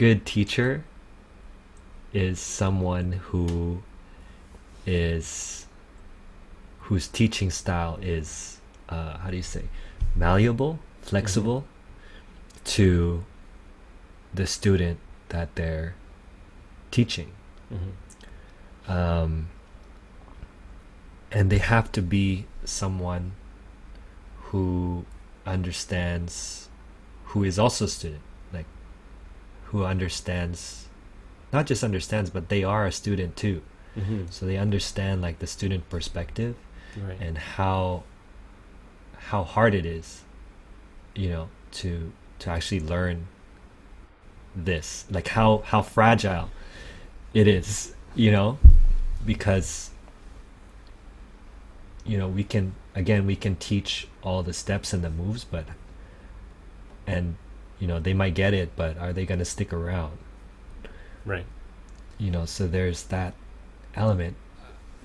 good teacher is someone is whose teaching style is how do you say, malleable, flexible to the student that they're teaching. And they have to be someone who understands, who is also a student, like who understands, not just understands, but they are a student too. So they understand like the student perspective, Right. and how hard it is, you know, to actually learn this, like how fragile it is, you know, because you know we can teach all the steps and the moves, but and you know they might get it, but are they going to stick around? Right. You know, so there's that element.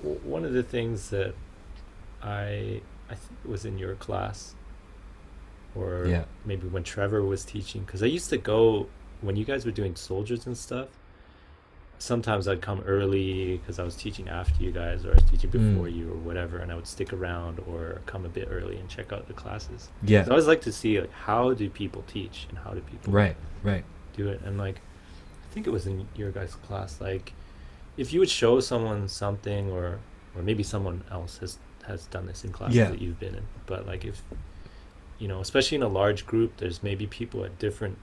One of the things that I think it was in your class, or Yeah. maybe when Trevor was teaching, because I used to go when you guys were doing soldiers and stuff. Sometimes I'd come early because I was teaching after you guys, or I was teaching before you, or whatever, and I would stick around or come a bit early and check out the classes. Yeah. So I always like to see like how do people teach and how do people Right. do it. And like I think it was in your guys' class, like if you would show someone something, or maybe someone else has done this in classes Yeah. that you've been in, but like if you know, especially in a large group, there's maybe people at different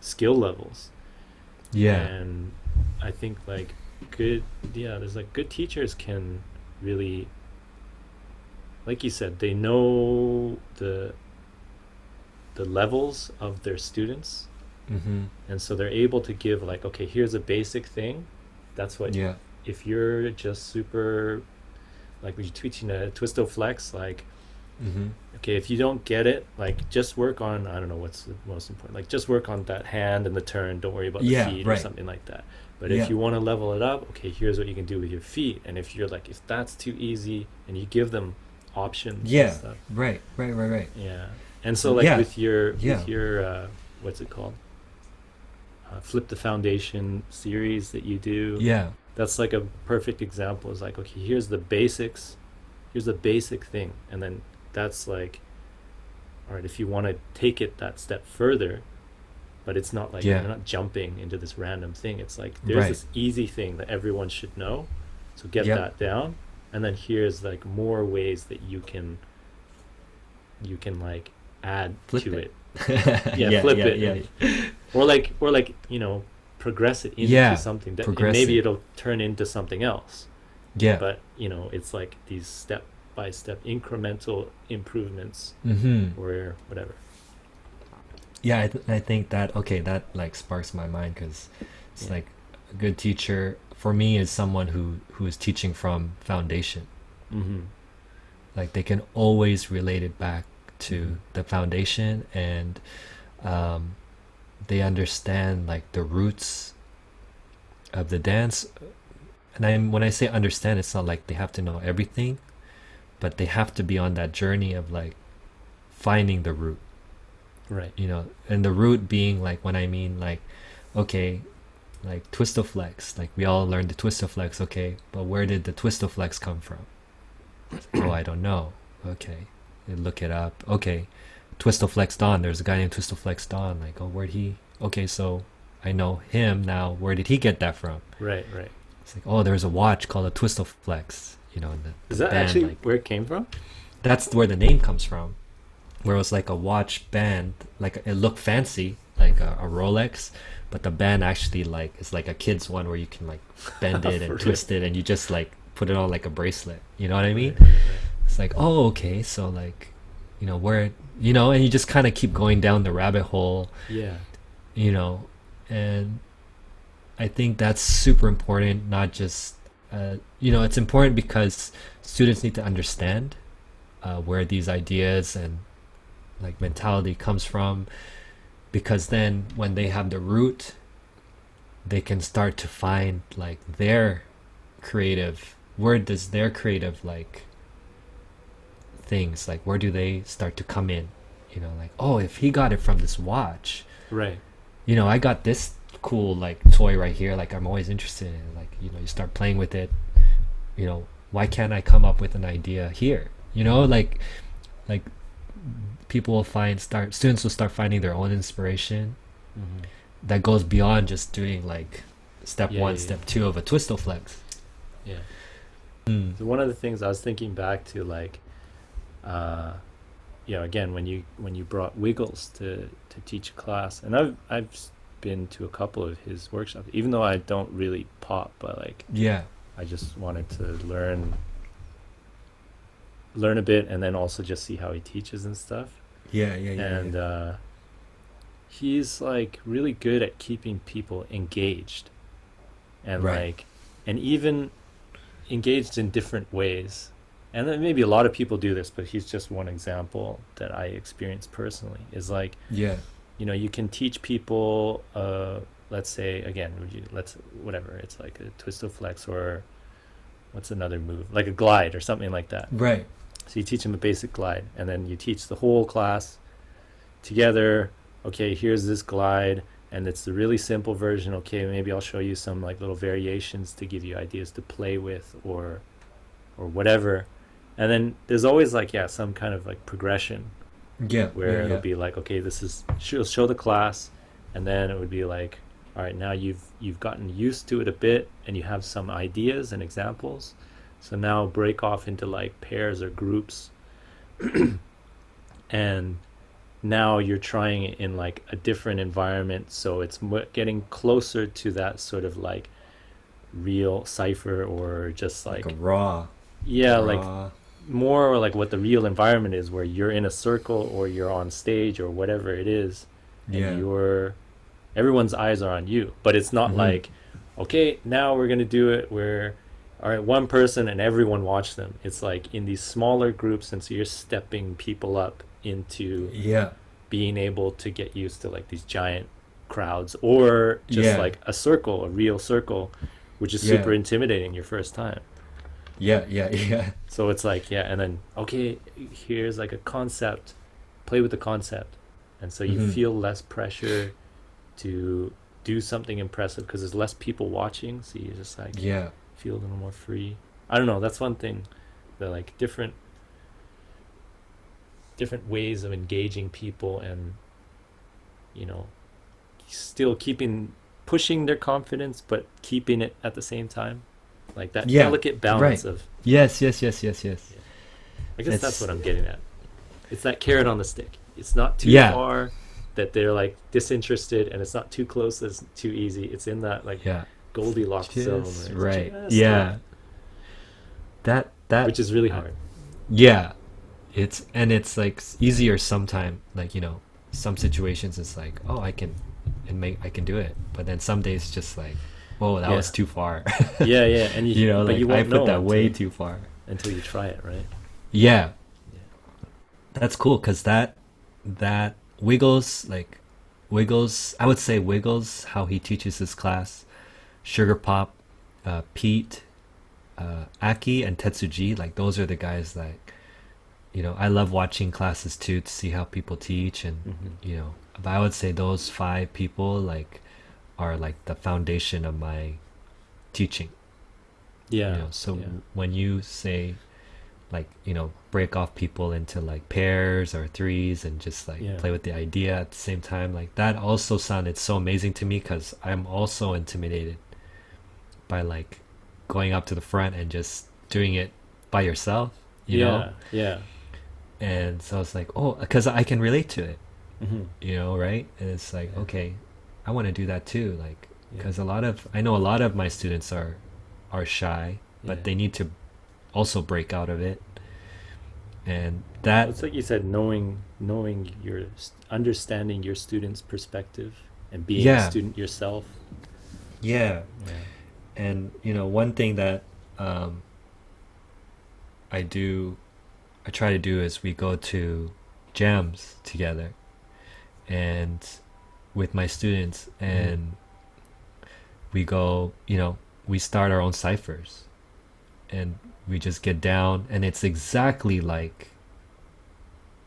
skill levels. Yeah. And I think like there's like good teachers can really, like you said, they know the levels of their students, and so they're able to give like, okay, here's a basic thing. That's what. Yeah. If you're just super, like when you're teaching a twisto flex, like, okay, if you don't get it, like just work on, I don't know what's the most important, like just work on that hand and the turn, don't worry about the feet or something like that. But if you want to level it up, okay, here's what you can do with your feet. And if you're like, if that's too easy, and you give them options and stuff. Right. Yeah. And so like with your what's it called, Flip the Foundation series that you do, that's like a perfect example. Is like, okay, here's the basics, here's the basic thing, and then that's like, all right, if you want to take it that step further, but it's not like you're not jumping into this random thing. It's like there's this easy thing that everyone should know, so get that down, and then here's like more ways that you can like add Flip to it. Flip it. Or like you know, progress it into something that, and maybe it'll turn into something else. But you know, it's like these step by step incremental improvements, or whatever. I think that that like sparks my mind, because it's like a good teacher for me is someone who is teaching from foundation. Like they can always relate it back to the foundation, and they understand like the roots of the dance. And when I say understand, it's not like they have to know everything, but they have to be on that journey of like finding the root. Right. You know, and the root being like, when I mean like, okay, like twisto flex, like we all learned the twisto flex, okay, but where did the twisto flex come from? Oh, I don't know. Okay, you look it up. Okay, twisto flex Don, there's a guy named twisto flex Don. Like, oh, okay, so I know him now. Where did he get that from? Right. It's like, oh, there's a watch called a twisto flex. You know, is that band, actually like, where it came from? That's where the name comes from. Where it was like a watch band, like it looked fancy, like a Rolex, but the band actually like it's like a kid's one where you can like bend it and twist it, and you just like put it on like a bracelet. You know what I mean? Right. It's like, oh, okay, so like, you know, where, you know, and you just kind of keep going down the rabbit hole. Yeah. You know, and I think that's super important. Not just, you know, it's important because students need to understand where these ideas and like mentality comes from, because then when they have the root, they can start to find like their creative, where does their creative like things, like where do they start to come in, you know, like, oh, if he got it from this watch, Right. You know, I got this cool like toy right here, like I'm always interested in it. Like, you know, you start playing with it, you know, why can't I come up with an idea here? You know, like people will students will start finding their own inspiration that goes beyond just doing like step one, step two of a twistle flex. Yeah. So one of the things I was thinking back to, like, you know, again, when you brought Wiggles to teach a class, and I've been to a couple of his workshops, even though I don't really pop, but like, I just wanted to learn a bit, and then also just see how he teaches and stuff. And he's like really good at keeping people engaged, and like, and even engaged in different ways. And then maybe a lot of people do this, but he's just one example that I experienced personally. Is like, you know, you can teach people, let's say, again, whatever, it's like a twistle flex, or what's another move, like a glide or something like that. Right. So you teach them a basic glide, and then you teach the whole class together. Okay, here's this glide, and it's the really simple version. Okay, maybe I'll show you some like little variations to give you ideas to play with, or whatever. And then there's always like, some kind of like progression. Where it'll be like, okay, this is show the class, and then it would be like, all right, now you've gotten used to it a bit, and you have some ideas and examples. So now break off into like pairs or groups, and now you're trying it in like a different environment, so it's getting closer to that sort of like real cipher, or just like a raw. Like more like what the real environment is, where you're in a circle or you're on stage or whatever it is, and everyone's eyes are on you. But it's not like, okay, now we're gonna do it where, all right, one person and everyone watch them. It's like in these smaller groups, and so you're stepping people up into being able to get used to like these giant crowds, or just like a circle, a real circle, which is super intimidating your first time. So it's like, and then, okay, here's like a concept, play with the concept. And so you feel less pressure to do something impressive because there's less people watching, so you just like feel a little more free. I don't know, that's one thing, the like different ways of engaging people, and, you know, still pushing their confidence, but keeping it at the same time. Like that delicate balance of yes. I guess that's what I'm getting at. It's that carrot on the stick. It's not too far that they're like disinterested, and it's not too close that it's too easy. It's in that like Goldilocks zone. Right. That which is really hard. It's like easier sometimes. Like, you know, some situations it's like, oh, I can do it, but then some days just like, whoa, that was too far. And you know, like, I put that way too far until you try it, right? That's cool, because that Wiggles, I would say Wiggles, how he teaches his class, Sugar Pop, Pete, Aki, and Tetsuji, like those are the guys that, you know, I love watching classes too, to see how people teach, and you know, but I would say those 5 people like are like the foundation of my teaching. You know, so when you say like, you know, break off people into like pairs or threes and just like play with the idea at the same time, like that also sounded so amazing to me, because I'm also intimidated by like going up to the front and just doing it by yourself, you know. And so it's like, oh, because I can relate to it, you know, right? And it's like, okay, I want to do that too, like, because I know a lot of my students are shy, but they need to also break out of it. And that, it's like you said, knowing your understanding your student's perspective and being a student yourself. And you know, one thing that I try to do is we go to jams together and with my students, and we go, you know, we start our own ciphers, and we just get down, and it's exactly like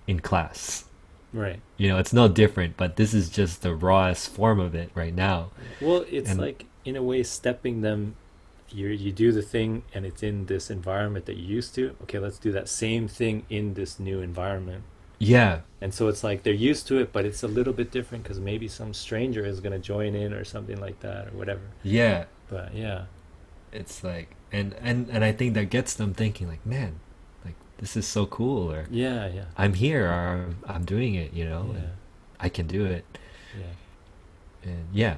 in class. Right. You know, it's no different, but this is just the rawest form of it right now. Well, it's And like in a way stepping them. You do the thing and it's in this environment that you're used to. Okay, let's do that same thing in this new environment. yeah, And so it's like they're used to it, but it's a little bit different because maybe some stranger is going to join in or something like that or whatever. yeah, But yeah, it's like, and I think that gets them thinking like, man, like this is so cool, or yeah, yeah, I'm here, or I'm doing it, you know, and yeah, I can do it. yeah, And yeah, yeah.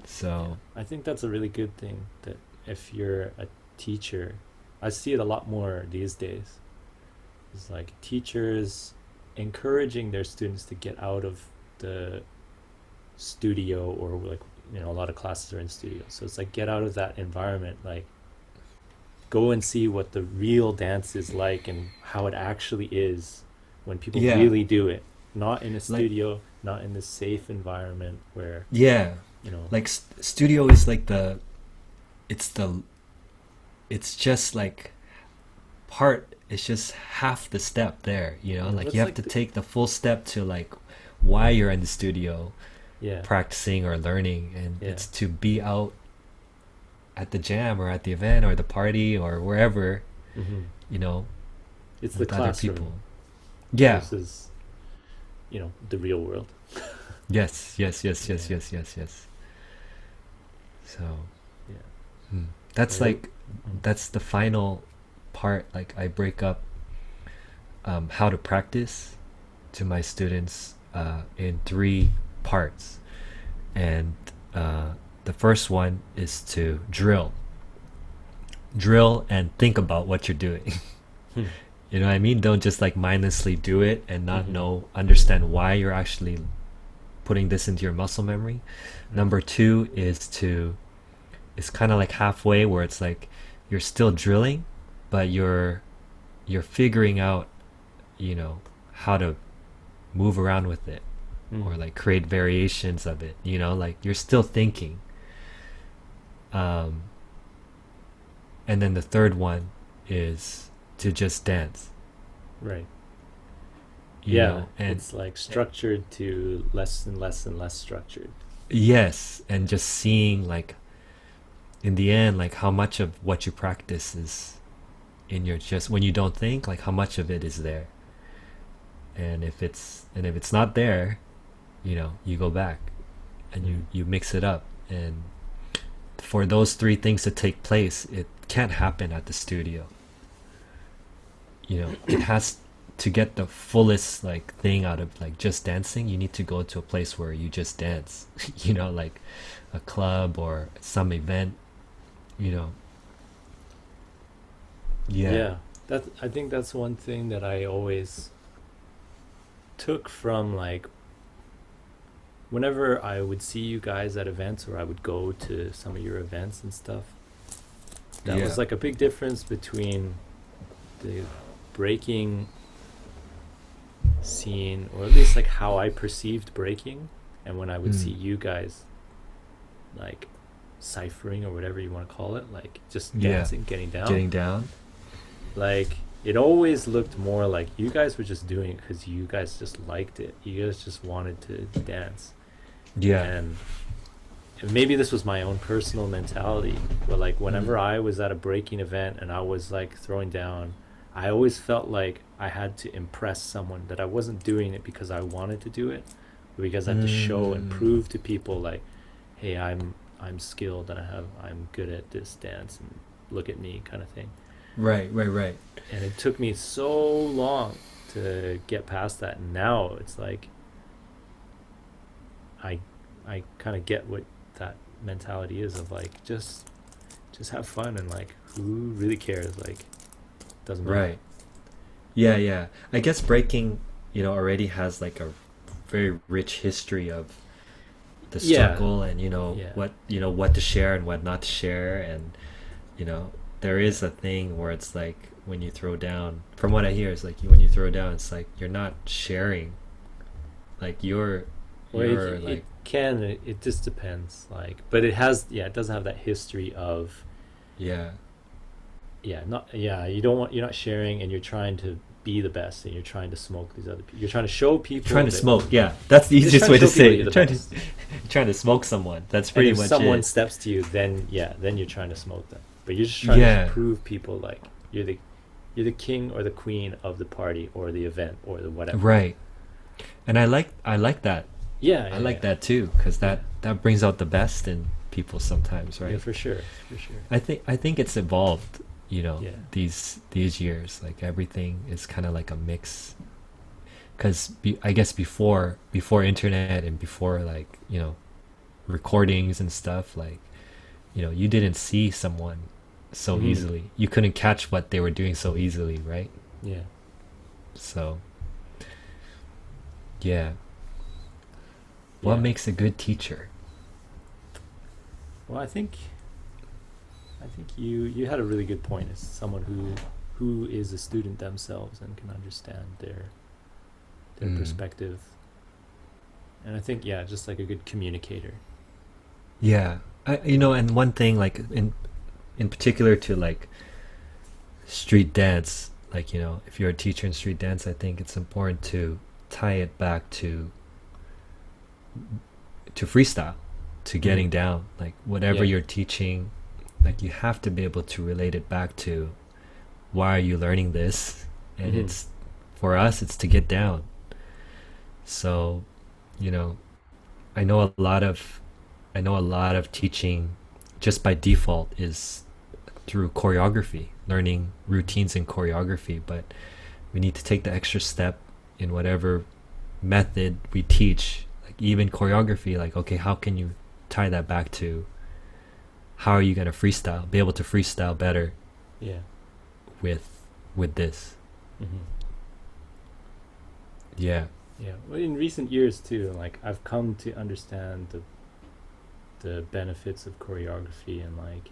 so I think that's a really good thing that if you're a teacher, I see it a lot more these days. It's like teachers encouraging their students to get out of the studio or like a lot of classes are in studios, so it's like get out of that environment, like go and see what the real dance is like and how it actually is when people yeah, really do it, not in a like studio, not in this safe environment where yeah, you know like studio is like it's the it's just like part, it's just half the step there, you know, like you what's have like to take the full step to like why you're in the studio yeah, practicing or learning, and yeah, it's to be out at the jam or at the event or the party or wherever, hmm, you know, it's the with other classroom people. Yeah. versus the real world. Yes, yes, yes, yes, Yeah, yes, yes, yes. So yeah. that's Well, like, mm, that's the final part. Like I break up how to practice to my students in three parts. And the first one is to drill and think about what you're doing. hmm, You know what I mean? Don't just like mindlessly do it and not hmm, understand why you're actually putting this into your muscle memory. right, Number two is it's kind of like halfway, where it's like you're still drilling, but you're figuring out, you know, how to move around with it, mm, or like create variations of it, you know, like you're still thinking. um and then the third one is to just dance, right. you Yeah, know, and it's like structured to less and less and less structured. yes, and just seeing like in the end, like how much of what you practice is in your, just when you don't think, like how much of it is there. And if it's not there, you know, you go back and Mm. you mix it up. And for those three things to take place, it can't happen at the studio. You know, it has to get the fullest like thing out of like just dancing. You need to go to a place where you just dance. You know, like a club or some event, you know. Yeah. Yeah, that I think that's one thing that I always took from like whenever I would see you guys at events or I would go to some of your events and stuff. That Yeah. was like a big difference between the breaking scene, or at least like how I perceived breaking, and when I would see Mm. you guys like ciphering or whatever you want to call it, like just Yeah. dancing, getting down. Getting down. Like it always looked more like you guys were just doing it because you guys just liked it. You guys just wanted to dance, Yeah. and maybe this was my own personal mentality, but like Mm. whenever I was at a breaking event and I was like throwing down, I always felt like I had to impress someone, that I wasn't doing it because I wanted to do it, but because I had to show and Mm. prove to people like, hey, I'm skilled and I'm good at this dance and look at me kind of thing. Right, right, right. And it took me so long to get past that. And now it's like I I kind of get what that mentality is of like just have fun, and like who really cares, like doesn't matter. Right. Yeah, yeah. I guess breaking, you know, already has like a very rich history of the Yeah, struggle, and yeah, you know what to share and what not to share. And you know, there yeah. is a thing where it's like when you throw down, from what I hear, it's like when you throw down, it's like you're not sharing, like Or you're it like, can, it just depends, like, but it has, yeah, it doesn't have that history of, yeah. yeah, not, yeah, you don't want, you're not sharing and you're trying to be the best, and you're trying to smoke these other people. You're trying to show people. Trying to smoke, yeah. That's the easiest way to say it. Trying to smoke someone. That's pretty much it. If someone steps to you, then you're trying to smoke them. But you're just trying to prove people like you're the king or the queen of the party or the event or the whatever. Right. And I like that. Yeah, I like that too, because that brings out the best in people sometimes, right? Yeah, for sure. I think it's evolved, these years. Like everything is kind of like a mix. Because I guess before internet and before like recordings and stuff, like you didn't see someone so easily. You couldn't catch what they were doing so easily, right? Yeah. So yeah. What makes a good teacher? Well, I think you had a really good point. It's someone who is a student themselves and can understand their perspective. And I think just like a good communicator. Yeah. And one thing like in particular to like street dance, like if you're a teacher in street dance, I think it's important to tie it back to freestyle, to getting down, like whatever you're teaching, like you have to be able to relate it back to why are you learning this, and it's for us it's to get down. So I know a lot of teaching just by default is through choreography, learning routines in choreography, but we need to take the extra step in whatever method we teach. Even choreography, like, okay, how can you tie that back to how are you going to freestyle, be able to freestyle better with this. Well, in recent years too, like I've come to understand the benefits of choreography, and like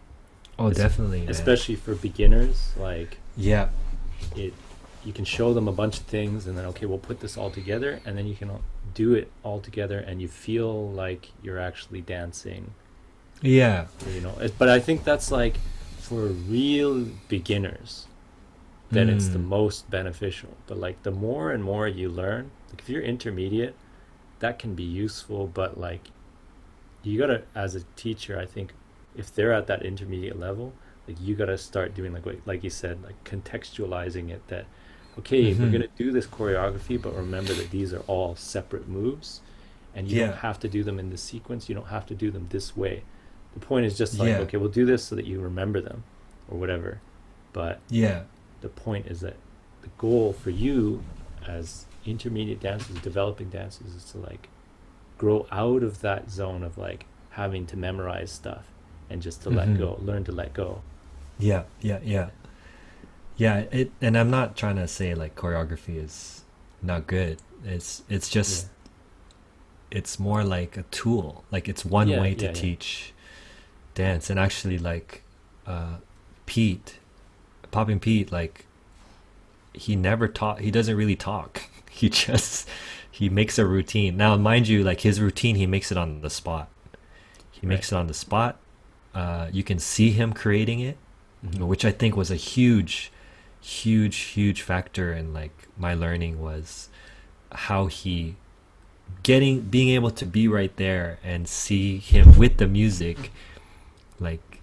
definitely, especially for beginners, like you can show them a bunch of things and then we'll put this all together, and then you can do it all together and you feel like you're actually dancing. But I think that's like for real beginners then it's the most beneficial. But like the more and more you learn, like if you're intermediate, that can be useful, but like you gotta, as a teacher, I think if they're at that intermediate level, like you gotta start doing like you said, like contextualizing it, that okay, we're going to do this choreography, but remember that these are all separate moves, and you don't have to do them in this sequence. You don't have to do them this way. The point is just like, okay, we'll do this so that you remember them or whatever. But the point is that the goal for you as intermediate dancers, developing dancers, is to like grow out of that zone of like having to memorize stuff and just to let go, learn to let go. And I'm not trying to say like choreography is not good. It's just it's more like a tool. Like it's one way to teach dance. And actually, like Popping Pete, like he doesn't really talk. He makes a routine. Now, mind you, like his routine, he makes it on the spot. Makes it on the spot. You can see him creating it, which I think was a huge factor in like my learning, was how being able to be right there and see him with the music, like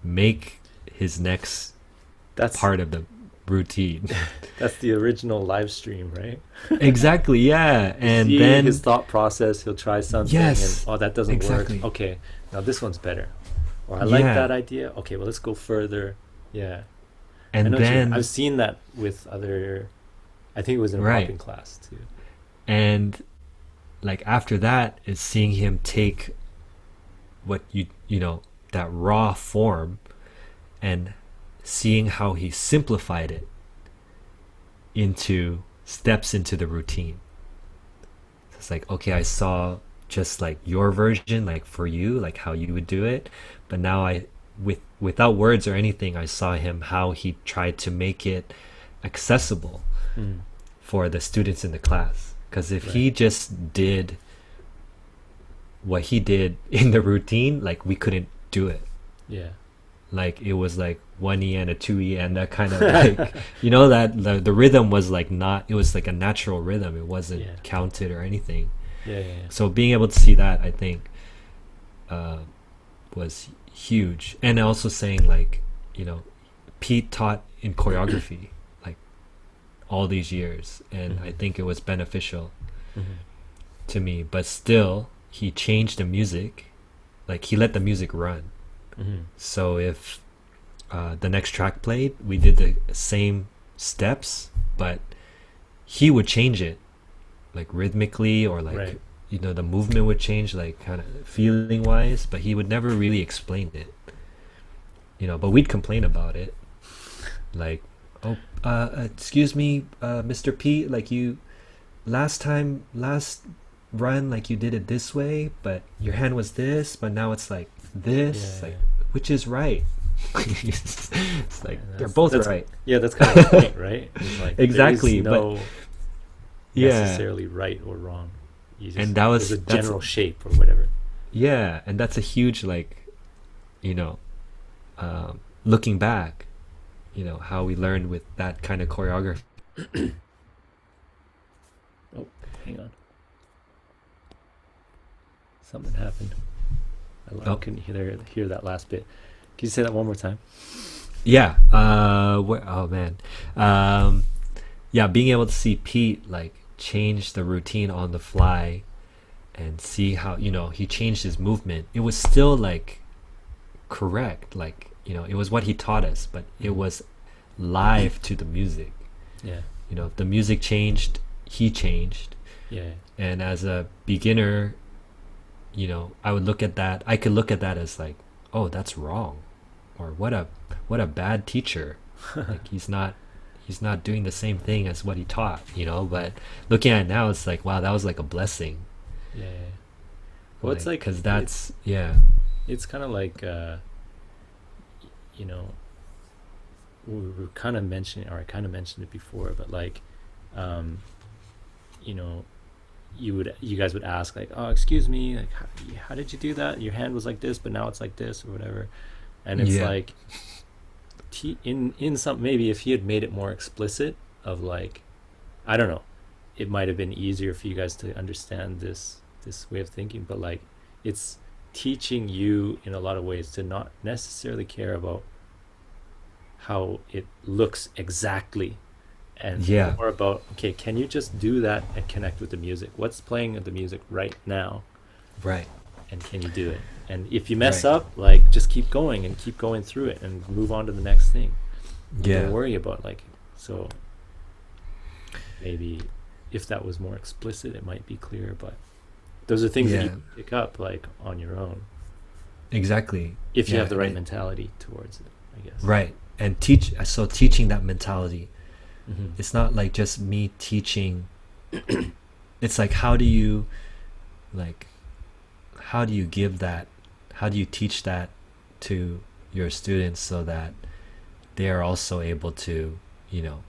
make his next part of the routine. That's the original live stream, right? Exactly, yeah. And then his thought process, he'll try something and that doesn't work. Okay, now this one's better. Or I like that idea. Okay, well let's go further. Yeah. And then I've seen that with other, I think it was in a popping class too. And like after that is seeing him take what that raw form and seeing how he simplified it into steps into the routine. So it's like, okay, I saw just like your version, like for you, like how you would do it, but now without words or anything, I saw him how he tried to make it accessible for the students in the class. Because if he just did what he did in the routine, like we couldn't do it. like it was like 1E and a 2E, and that kind of like you know that the rhythm was like not, it was like a natural rhythm, it wasn't counted or anything. So being able to see that, I think was huge. And also saying like, you know, Pete taught in choreography like all these years, and I think it was beneficial to me, but still he changed the music, like he let the music run. So if the next track played, we did the same steps, but he would change it like rhythmically, or like you know, the movement would change like kind of feeling wise, but he would never really explain it, you know. But we'd complain about it, like, oh, excuse me, Mr. Pete, like you last run, like you did it this way, but your hand was this, but now it's like this, like which is right? It's like they're both right. Yeah, that's kind of the point, right? It's like exactly, there is no necessarily right or wrong. And that was a general shape or whatever. Yeah, and that's a huge, like, you know, looking back, you know, how we learned with that kind of choreography. Oh, hang on. Something happened. I couldn't hear that last bit. Can you say that one more time? Yeah. Oh man. Yeah, being able to see Pete like change the routine on the fly, and see how, you know, he changed his movement. It was still like correct, like, you know, it was what he taught us, but it was live to the music. Yeah. You know, if the music changed, he changed. Yeah. And as a beginner, you know, I could look at that as like, oh, that's wrong, or what a bad teacher. Like he's not doing the same thing as what he taught, you know. But looking at it now, it's like, wow, that was like a blessing. Yeah. Well, it's like, because that's it's kind of like you know, we were kind of mentioning, or I kind of mentioned it before, but like you know, you guys would ask like, oh, excuse me, like how did you do that? Your hand was like this, but now it's like this, or whatever. And it's like in some, maybe if he had made it more explicit, of like, I don't know, it might have been easier for you guys to understand this way of thinking. But like, it's teaching you in a lot of ways to not necessarily care about how it looks exactly, and more about, okay, can you just do that and connect with the music? What's playing with the music right now? Right. And can you do it? And if you mess up, like, just keep going and keep going through it and move on to the next thing. Don't worry about, like, so maybe if that was more explicit, it might be clearer. But those are things that you can pick up like on your own. Exactly. If you have the right mentality towards it, I guess. Right. And teaching that mentality, it's not like just me teaching. It's like, how do you give that, how do you teach that to your students so that they are also able to, you know,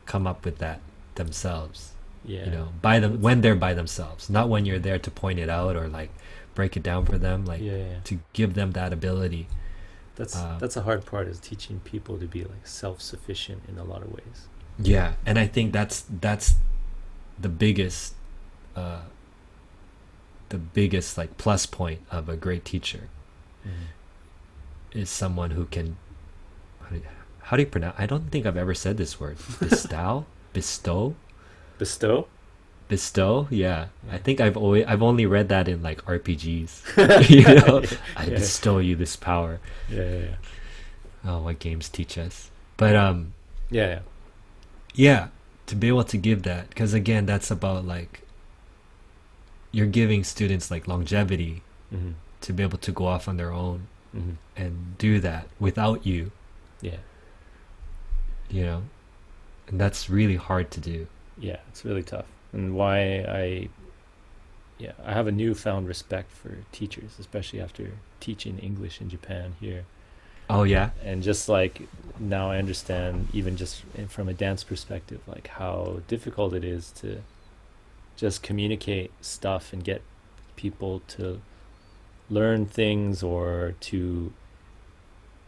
come up with that themselves. You know, when they're by themselves, not when you're there to point it out or like break it down for them, like to give them that ability. That's a hard part, is teaching people to be like self-sufficient in a lot of ways. Yeah, and I think that's the biggest like plus point of a great teacher, is someone who can, how do you pronounce, I don't think I've ever said this word, bestow. Yeah. I think I've only read that in like RPGs. You know, I bestow you this power. Oh, what games teach us. But to be able to give that, because again, that's about like, you're giving students like longevity to be able to go off on their own and do that without you. You know, and that's really hard to do. Yeah, it's really tough. And why I have a newfound respect for teachers, especially after teaching English in Japan here. Oh yeah. And just like, now I understand, even just from a dance perspective, like how difficult it is to just communicate stuff and get people to learn things, or to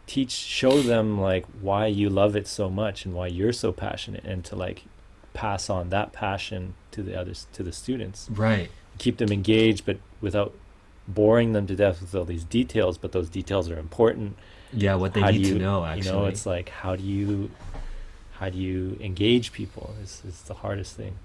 show them like why you love it so much and why you're so passionate, and to like pass on that passion to the students. Right. Keep them engaged, but without boring them to death with all these details, but those details are important. Yeah, what they need to know, actually. You know, it's like, how do you engage people is the hardest thing.